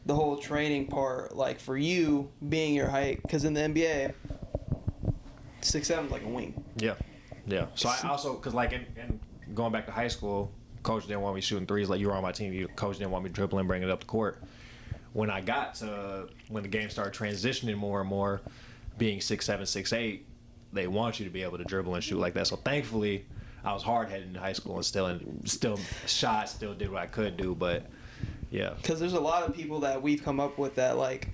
S1: the whole training part, like, for you, being your height, because in the NBA, 6'7" is like a wing.
S2: Yeah. So I also, because, like, in going back to high school, coach didn't want me shooting threes. Like, you were on my team. Coach didn't want me dribbling, bringing it up the court. When the game started transitioning more and more, being 6'7", 6'8", they want you to be able to dribble and shoot like that. So, thankfully, I was hard-headed in high school and still shot, still did what I could do, but yeah.
S1: Because there's a lot of people that we've come up with that, like,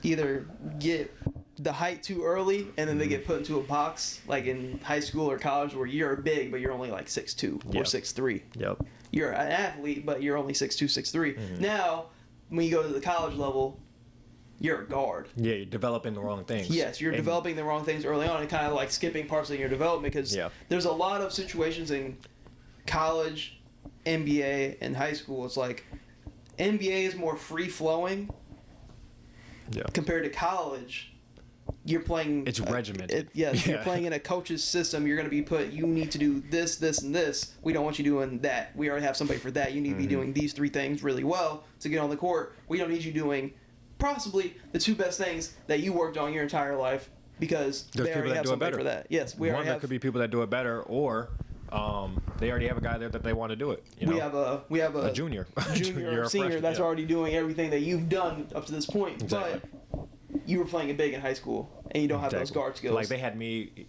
S1: either get the height too early and then they get put into a box, like in high school or college, where you're big but you're only like 6'2" or 6'3".
S2: Yep.
S1: You're an athlete but you're only 6'2", 6'3". Now, when you go to the college level, you're a guard.
S2: Yeah, you're developing the wrong things.
S1: Yes, you're developing the wrong things early on and kind of like skipping parts of your development because there's a lot of situations in college, NBA, and high school. It's like NBA is more free-flowing compared to college. You're playing...
S2: It's regimented.
S1: You're playing in a coach's system. You're going to be you need to do this, this, and this. We don't want you doing that. We already have somebody for that. You need to be doing these 3 things really well to get on the court. We don't need you doing... possibly the 2 best things that you worked on your entire life because they already have somebody for that. Yes, we already have.
S2: There could be people that do it better, or they already have a guy there that they want to do it.
S1: We have a
S2: junior,
S1: junior or senior that's already doing everything that you've done up to this point.
S2: Exactly.
S1: But you were playing it big in high school, and you don't have those guard skills.
S2: Like they had me.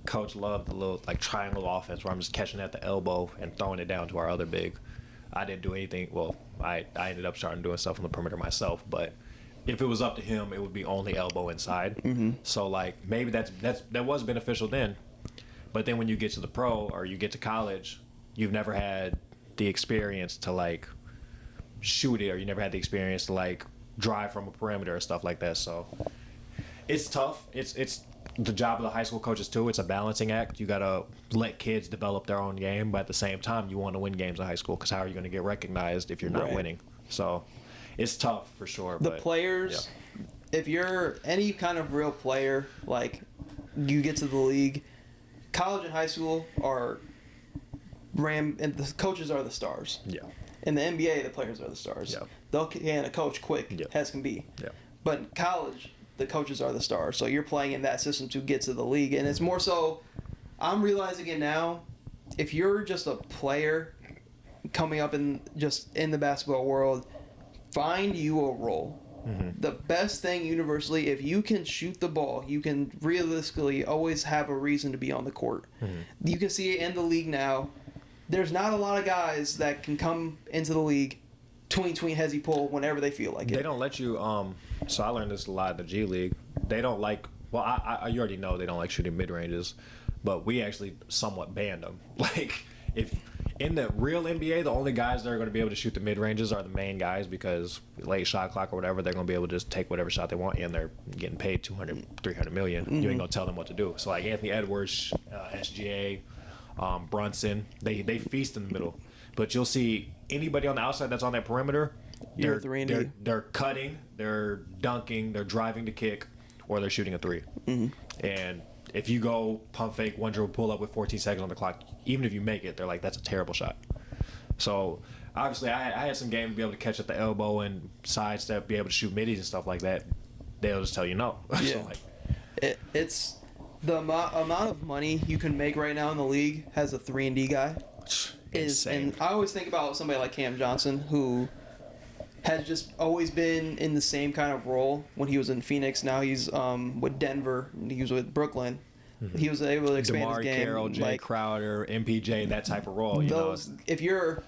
S2: Coach loved the little like triangle offense where I'm just catching at the elbow and throwing it down to our other big. I didn't do anything. Well, I ended up starting doing stuff on the perimeter myself, but if it was up to him, it would be only elbow inside. So like maybe that was beneficial then, but then when you get to the pro or you get to college, you've never had the experience to like shoot it, or you never had the experience to like drive from a perimeter or stuff like that. So it's tough. It's the job of the high school coaches too. It's a balancing act. You gotta let kids develop their own game, but at the same time, you want to win games in high school because how are you going to get recognized if you're not winning? So it's tough for sure.
S1: The players, if you're any kind of real player, like you get to the league, college and high school are and the coaches are the stars.
S2: Yeah.
S1: In the NBA, the players are the stars.
S2: Yeah.
S1: They'll can a coach quick as can be.
S2: Yeah.
S1: But in college, the coaches are the stars. So you're playing in that system to get to the league, and it's more so. I'm realizing it now. If you're just a player coming up in the basketball world, find you a role. Mm-hmm. The best thing universally, if you can shoot the ball, you can realistically always have a reason to be on the court. Mm-hmm. You can see it in the league now. There's not a lot of guys that can come into the league, tween hezzy pull whenever they feel like it.
S2: They don't let you. So I learned this a lot in the G League. They don't like. Well, you already know they don't like shooting mid ranges, but we actually somewhat banned them. Like if in the real NBA, the only guys that are going to be able to shoot the mid ranges are the main guys because late shot clock or whatever, they're going to be able to just take whatever shot they want, and they're getting paid $200, $300 million. Mm-hmm. You ain't going to tell them what to do. So like Anthony Edwards, SGA. Brunson, they feast in the middle, but you'll see anybody on the outside that's on that perimeter. They're cutting, they're dunking, they're driving to kick, or they're shooting a three. Mm-hmm. And if you go pump fake, one dribble pull up with 14 seconds on the clock, even if you make it, they're like, that's a terrible shot. So obviously, I had some game to be able to catch at the elbow and sidestep, be able to shoot middies and stuff like that. They'll just tell you no.
S1: Yeah.
S2: So like,
S1: it's. The amount of money you can make right now in the league as a 3-and-D guy is insane. And I always think about somebody like Cam Johnson, who has just always been in the same kind of role when he was in Phoenix. Now he's with Denver. He was with Brooklyn. Mm-hmm. He was able to expand
S2: DeMar
S1: his game.
S2: Carroll, Jay Crowder, MPJ, that type of role.
S1: If you're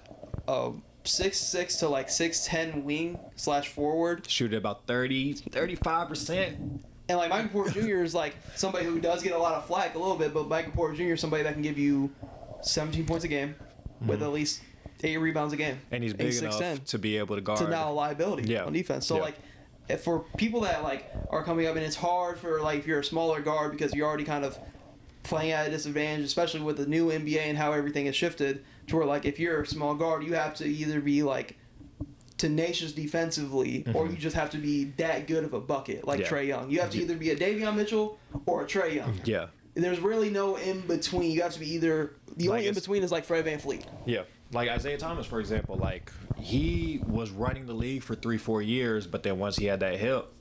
S1: 6'6" to like 6'10" wing / forward,
S2: shoot at about 35%.
S1: And like Michael Porter Jr. is like somebody who does get a lot of flack a little bit, but Michael Porter Jr. is somebody that can give you 17 points a game with at least 8 rebounds a game.
S2: And he's big enough to be able to guard.
S1: To not a liability on defense. So like, if for people that like are coming up, and it's hard for like if you're a smaller guard because you're already kind of playing at a disadvantage, especially with the new NBA and how everything has shifted to where like if you're a small guard, you have to either be like tenacious defensively, or you just have to be that good of a bucket, like Trey Young. You have to either be a Davion Mitchell or a Trey Young.
S2: Yeah.
S1: There's really no in between. You have to be either. The only in between is like Fred VanVleet.
S2: Yeah. Like Isaiah Thomas, for example, like he was running the league for 3-4 years, but then once he had that hip,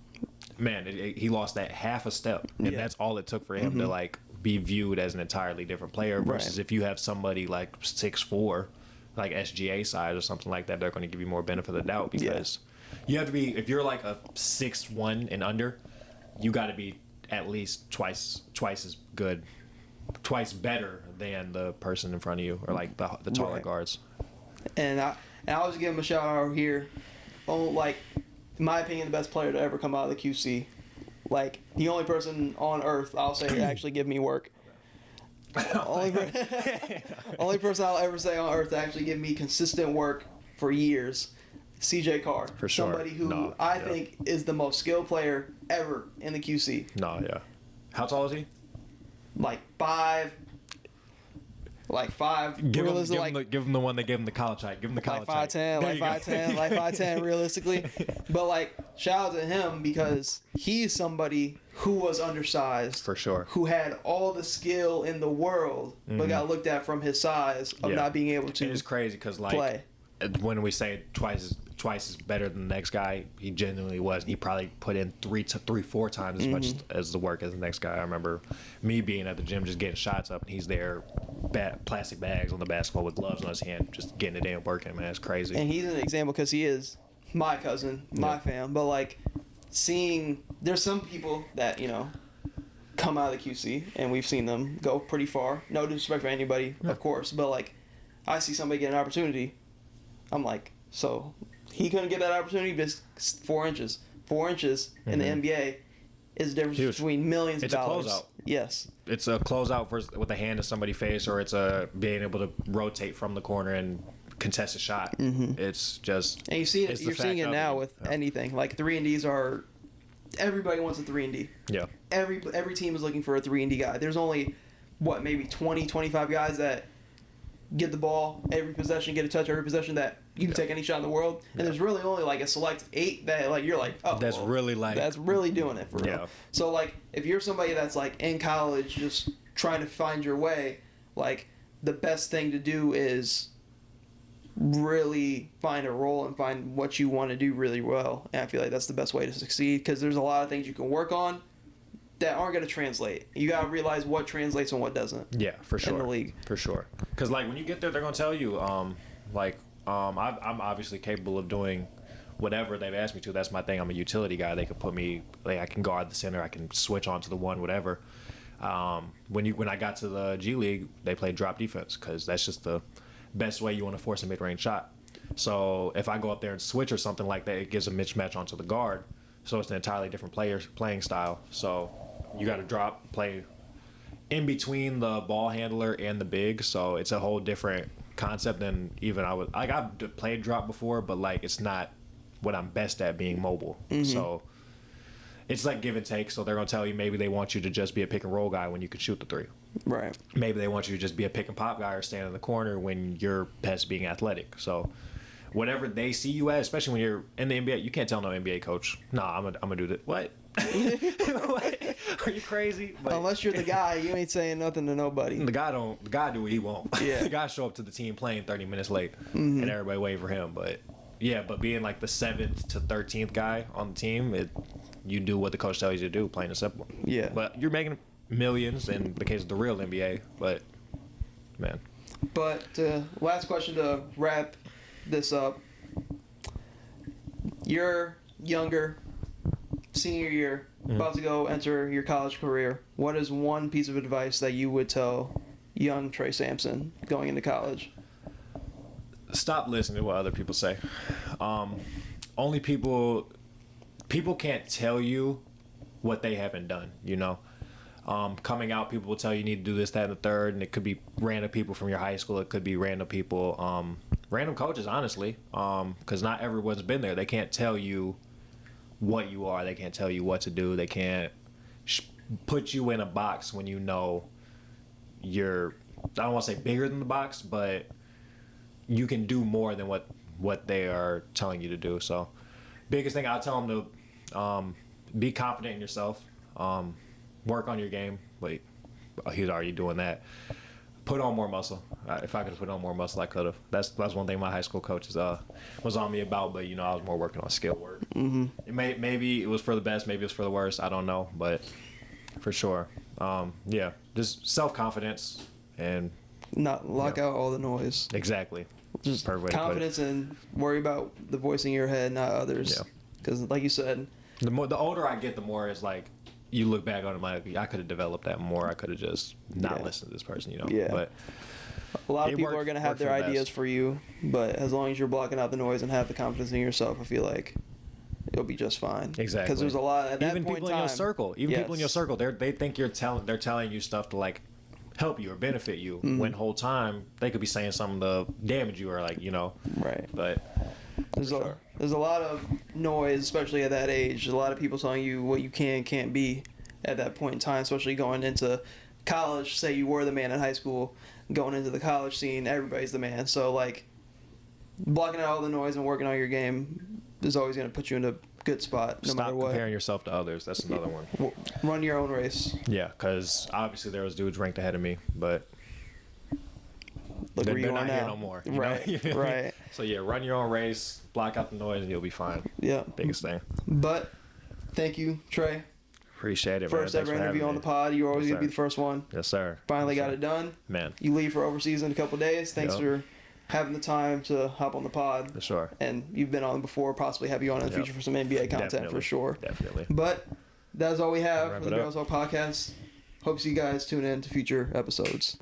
S2: man, he lost that half a step, and that's all it took for him to like be viewed as an entirely different player. Versus if you have somebody like 6'4", like SGA size or something like that, they're going to give you more benefit of the doubt because you have to be, if you're like a 6'1" and under, you got to be at least twice as good, twice better than the person in front of you or like the taller guards.
S1: And I was give him a shout out here. Oh, like in my opinion, the best player to ever come out of the QC. Like the only person on earth I'll say to actually give me work. Only person I'll ever say on earth to actually give me consistent work for years, CJ Carr. For sure. Somebody who I think is the most skilled player ever in the QC.
S2: How tall is he?
S1: Like 5.
S2: Give him the one they gave him the college height. Give him the college height.
S1: 5'10", realistically. But like, shout out to him because he's somebody who was undersized.
S2: For sure.
S1: Who had all the skill in the world, but got looked at from his size of not being able to.
S2: It's crazy because like play. When we say twice is better than the next guy, he genuinely was. He probably put in 3-4 times as much as the work as the next guy. I remember me being at the gym just getting shots up, and he's there, plastic bags on the basketball with gloves on his hand, just getting it in, working. Man, it's crazy.
S1: And he's an example because he is my cousin, my fam. But like there's some people that come out of the QC, and we've seen them go pretty far. No disrespect for anybody, of course, but like I see somebody get an opportunity, I'm like, so he couldn't get that opportunity because 4 inches. 4 inches in the NBA is the difference between millions of dollars.
S2: It's a closeout.
S1: Yes.
S2: It's a closeout with a hand in somebody's face, or it's being able to rotate from the corner and contest a shot. It's just.
S1: And you're seeing it now with anything. Like 3-and-Ds are everybody wants a 3-and-D.
S2: Yeah.
S1: Every team is looking for a 3-and-D guy. There's only, maybe 20, 25 guys that get the ball every possession, get a touch every possession, that you can take any shot in the world. And there's really only like a select 8 that like you're like, oh,
S2: that's really
S1: doing it for real.
S2: Yeah.
S1: So like if you're somebody that's like in college just trying to find your way, like the best thing to do is really find a role and find what you want to do really well. And I feel like that's the best way to succeed, because there's a lot of things you can work on that aren't going to translate. You got to realize what translates and what doesn't.
S2: Yeah, for sure.
S1: In the league.
S2: For sure. Because, like, when you get there, they're going to tell you, I'm obviously capable of doing whatever they've asked me to. That's my thing. I'm a utility guy. They could put me, like, I can guard the center. I can switch onto the one, whatever. When I got to the G League, they played drop defense, because that's just the best way you want to force a mid-range shot. So if I go up there and switch or something like that, it gives a mismatch onto the guard. So it's an entirely different playing style. So you got to play in between the ball handler and the big. So it's a whole different concept than even I've played drop before, but like it's not what I'm best at, being mobile. Mm-hmm. So it's like give and take. So they're going to tell you maybe they want you to just be a pick and roll guy when you can shoot the 3.
S1: Right.
S2: Maybe they want you to just be a pick and pop guy or stand in the corner when you're best being athletic. So whatever they see you as, especially when you're in the NBA, you can't tell no NBA coach, nah, I'm gonna do that. What? What? Are you crazy? But
S1: unless you're the guy, you ain't saying nothing to nobody.
S2: The guy do what he wants.
S1: Yeah.
S2: The guy show up to the team playing 30 minutes late, and everybody wait for him. But yeah, being like the 7th to 13th guy on the team, you do what the coach tells you to do, plain and simple.
S1: Yeah.
S2: But you're making millions in the case of the real NBA. But man.
S1: But last question to wrap this up. You're younger, senior year, about to go enter your college career. What is one piece of advice that you would tell young Trey Sampson going into college?
S2: Stop listening to what other people say. Only people can't tell you what they haven't done, you know. Coming out, people will tell you need to do this, that, and the third, and it could be random people from your high school. It could be random people, random coaches, honestly, because not everyone's been there. They can't tell you what you are. They can't tell you what to do. They can't put you in a box when you know you're, I don't want to say bigger than the box, but you can do more than what they are telling you to do. So biggest thing, I'll tell them to be confident in yourself. Work on your game. Wait, he's already doing that. Put on more muscle. If I could have put on more muscle, I could have. That's one thing my high school coaches was on me about. But I was more working on skill work. Mm-hmm. Maybe it was for the best. Maybe it was for the worst. I don't know, but for sure, just self-confidence and
S1: not lock out all the noise.
S2: Exactly.
S1: Just confidence and worry about the voice in your head, not others. Yeah. Because, like you said,
S2: the older I get, the more it's like. You look back on it like, I could have developed that more. I could have just not listened to this person,
S1: Yeah.
S2: But
S1: a lot of people are going to have their ideas for you, but as long as you're blocking out the noise and have the confidence in yourself, I feel like you'll be just fine.
S2: Exactly.
S1: Because there's a lot at that
S2: even
S1: point
S2: people
S1: in time,
S2: in your circle. People in your circle, they think they're telling you stuff to like help you or benefit you. When whole time they could be saying something to damage you or like
S1: Right.
S2: But
S1: there's a lot of noise, especially at that age. There's a lot of people telling you what you can't be at that point in time, especially going into college. Say you were the man in high school, going into the college scene, everybody's the man. So, like, blocking out all the noise and working on your game is always going to put you in a good spot, no matter what.
S2: Stop comparing yourself to others. That's another one.
S1: Run your own race.
S2: Yeah, because obviously there was dudes ranked ahead of me, but
S1: look where you are
S2: not
S1: now.
S2: Here no more.
S1: Right, right.
S2: So yeah, run your own race, block out the noise, and you'll be fine.
S1: Yeah.
S2: Biggest thing.
S1: But thank you, Trey.
S2: Appreciate it.
S1: First ever interview on the pod. You're always gonna be the first one.
S2: Yes, sir.
S1: Finally got it done.
S2: Man.
S1: You leave for overseas in a couple of days. Thanks for having the time to hop on the pod.
S2: For sure.
S1: And you've been on before. Possibly have you on in the future for some NBA content for sure.
S2: Definitely.
S1: But that's all we have for the Girls Talk podcast. Hope you guys tune in to future episodes.